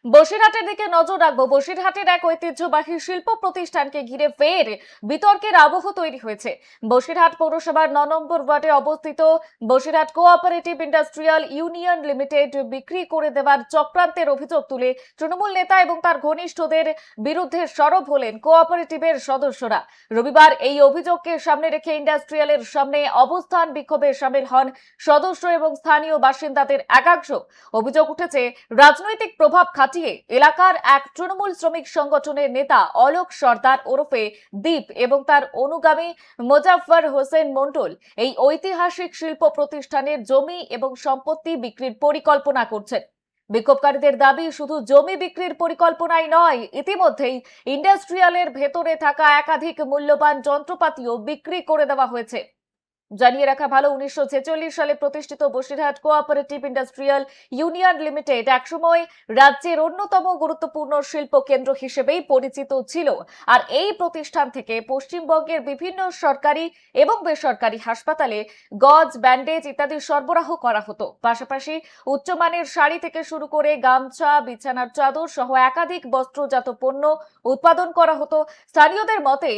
বসিরহাটের দিকে নজর রাখবো। বসিরহাটের এক ঐতিহ্যবাহী শিল্প প্রতিষ্ঠানকে ঘিরে ফের বিতর্কের আবহ তৈরি হয়েছে। বসিরহাট পৌরসভার 9 নম্বর ওয়ার্ডে অবস্থিত Basirhat cooperative industrial union limited বিক্রি করে দেওয়ার চক্রান্তের অভিযোগ তুলে তৃণমূল নেতা এবং তার ঘনিষ্ঠদের বিরুদ্ধে সরব হলেন কোঅপারেটিভের সদস্যরা। রবিবার এই অভিযোগকে সামনে রেখে ইন্ডাস্ট্রিয়ালের সামনে অবস্থান বিক্ষোভে সামিল হন সদস্য এবং স্থানীয় বাসিন্দাদের একাংশ। অভিযোগ উঠেছে রাজনৈতিক প্রভাব খাটিয়ে এলাকার এক তৃণমূল শ্রমিক সংগঠনের নেতা অলোক সর্দার ওরফে দীপ এবং তার অনুগামী মোজাফফর হোসেন মন্ডল এই ঐতিহাসিক শিল্প প্রতিষ্ঠানের জমি এবং সম্পত্তি বিক্রির পরিকল্পনা করছেন। বিক্ষোভকারীদের দাবি, শুধু জমি বিক্রির পরিকল্পনাই নয়, ইতিমধ্যেই ইন্ডাস্ট্রিয়ালের ভেতরে থাকা একাধিক মূল্যবান যন্ত্রপাতিও বিক্রি করে দেওয়া হয়েছে। জানিয়ে রাখা ভালো, 1946 সালে প্রতিষ্ঠিত Basirhat cooperative industrial union limited একসময় রাজ্যের অন্যতম গুরুত্বপূর্ণ শিল্প কেন্দ্র হিসেবেই পরিচিত ছিল। আর এই প্রতিষ্ঠান থেকে পশ্চিমবঙ্গের বিভিন্ন সরকারি এবং বেসরকারি হাসপাতালে গজ, ব্যান্ডেজ ইত্যাদি সরবরাহ করা হতো। পাশাপাশি উচ্চমানের শাড়ি থেকে শুরু করে গামছা, বিছানার চাদর সহ একাধিক বস্ত্রজাত পণ্য উৎপাদন করা হতো। স্থানীয়দের মতে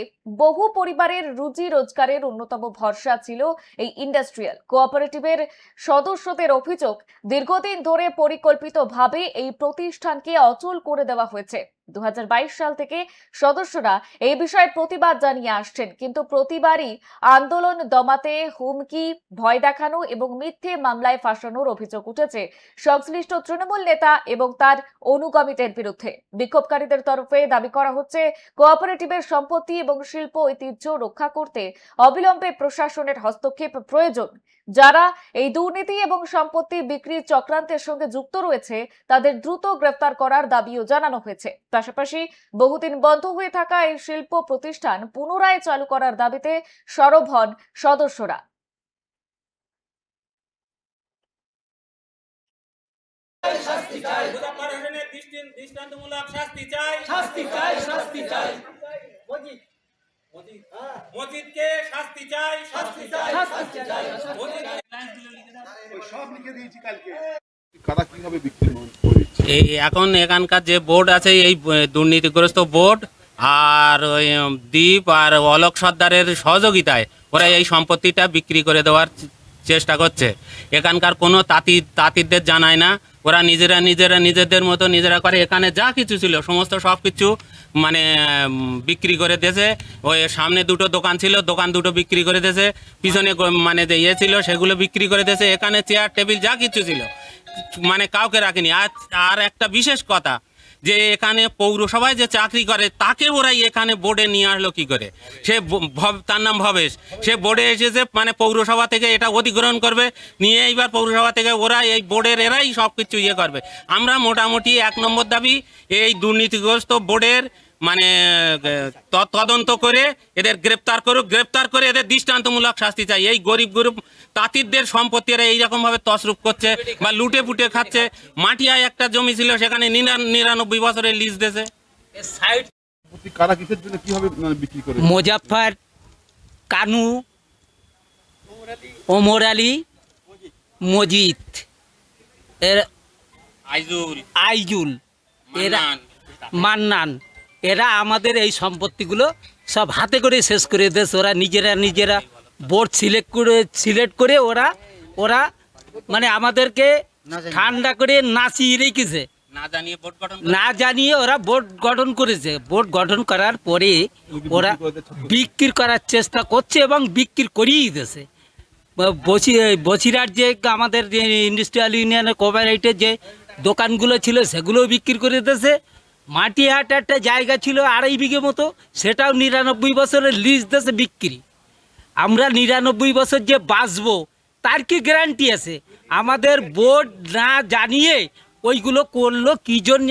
বহু পরিবারের রুজি রোজগারের অন্যতম ভরসা ছিল এই ইন্ডাস্ট্রিয়াল কোঅপারেটিভের সদস্যদের অভিযোগ, দীর্ঘদিন ধরে পরিকল্পিতভাবে এই প্রতিষ্ঠানকে অচল করে দেওয়া হয়েছে। 2022 সাল থেকে সদস্যরা এই বিষয়ে প্রতিবাদ জানিয়ে আসছেন, কিন্তু প্রতিবারই আন্দোলন দমাতে হুমকি, ভয় দেখানো এবং মিথ্যে মামলায় ফাঁসানোর অভিযোগ উঠেছে সংশ্লিষ্ট তৃণমূল নেতা এবং তার অনুগামীদের বিরুদ্ধে। বিক্ষোভকারীদের তরফে দাবি করা হচ্ছে, কোঅপারেটিভের সম্পত্তি এবং শিল্প ঐতিহ্য রক্ষা করতে অবিলম্বে প্রশাসনের হস্তক্ষেপ প্রয়োজন। যারা এই দুর্নীতি এবং সম্পত্তি বিক্রির চক্রান্তের সঙ্গে যুক্ত রয়েছে তাদের দ্রুত গ্রেফতার করার দাবিও জানানো হয়েছে। পাশাপাশি বহুদিন বন্ধ হয়ে থাকা এই শিল্প প্রতিষ্ঠান পুনরায় চালু করার দাবিতে সরব হন সদস্যরা। শাস্তি চাই, মুজাফফর হোসেনের দৃষ্টান্তমূলক শাস্তি চাই, শাস্তি চাই, শাস্তি চাই। মজিদকে শাস্তি চাই, শাস্তি চাই, শাস্তি চাই। সব লিখে দিয়েছি কালকে। কারা কিভাবে বিক্রি করছে? এই এখন এখানকার যে বোর্ড আছে, এই দুর্নীতিগ্রস্ত বোর্ড আর ওই দীপ আর অলোক সর্দারের সহযোগিতায় ওরা এই সম্পত্তিটা বিক্রি করে দেওয়ার চেষ্টা করছে। এখানকার কোনো তাঁতিদের জানায় না, ওরা নিজেদের মতো নিজেরা করে। এখানে যা কিছু ছিল সমস্ত সব কিছু মানে বিক্রি করে দিয়েছে। ওই সামনে দুটো দোকান ছিল, দোকান দুটো বিক্রি করে দিয়েছে। পিছনে মানে যে ইয়ে ছিল সেগুলো বিক্রি করে দিয়েছে। এখানে চেয়ার টেবিল যা কিছু ছিল মানে কাউকে রাখেনি। আর একটা বিশেষ কথা, যে এখানে পৌরসভায় যে চাকরি করে তাকে ওরাই এখানে বোর্ডে নিয়ে আসলো কি করে? সে তার নাম ভবেশ, সে বোর্ডে এসেছে মানে পৌরসভা থেকে এটা অধিগ্রহণ করবে, নিয়ে এইবার পৌরসভা থেকে ওরা এই বোর্ডের এরাই সব কিছু ইয়ে করবে। আমরা মোটামুটি 1 নম্বর দাবি, এই দুর্নীতিগ্রস্ত বোর্ডের মানে তদন্ত করে এদের গ্রেপ্তার করে এদের দৃষ্টান্তমূলক শাস্তি চাই। এই গরিব তাঁতিদের সম্পত্তি এরা এইরকমভাবে তছরূপ করছে বা লুটে পুটে খাচ্ছে। মাটিয়ায় একটা জমি ছিল, সেখানে 99 বছরের লিজ দিয়েছে। কারা কিসের জন্য কিভাবে বিক্রি করে? মোজাফফর, কানু, ওমর আলী, মজিদ, এর আইজুল, এরা মান্নান, এরা আমাদের এই সম্পত্তিগুলো সব হাতে করে শেষ করে দিয়েছে। ওরা নিজেরা বোর্ড সিলেক্ট করে ওরা মানে আমাদেরকে ঠান্ডা করে নাচিয়ে রেখেছে, না জানিয়ে ওরা বোর্ড গঠন করেছে। বোর্ড গঠন করার পরে ওরা বিক্রি করার চেষ্টা করছে এবং বিক্রি করিয়ে দিয়েছে। বসিরহাট যে আমাদের যে ইন্ডাস্ট্রিয়াল ইউনিয়নের কোঅপারেটিভের যে দোকানগুলো ছিল সেগুলোও বিক্রি করে দিয়েছে। মাটিহাট একটা জায়গা ছিল 2.5 বিঘে মতো, সেটাও 99 বছরের লিজ দিয়েছে বিক্রি। আমরা 99 বছর যে বাঁচবো তার কি গ্যারান্টি আছে? আমাদের বোর্ড না জানিয়ে ওইগুলো করলো কি জন্য?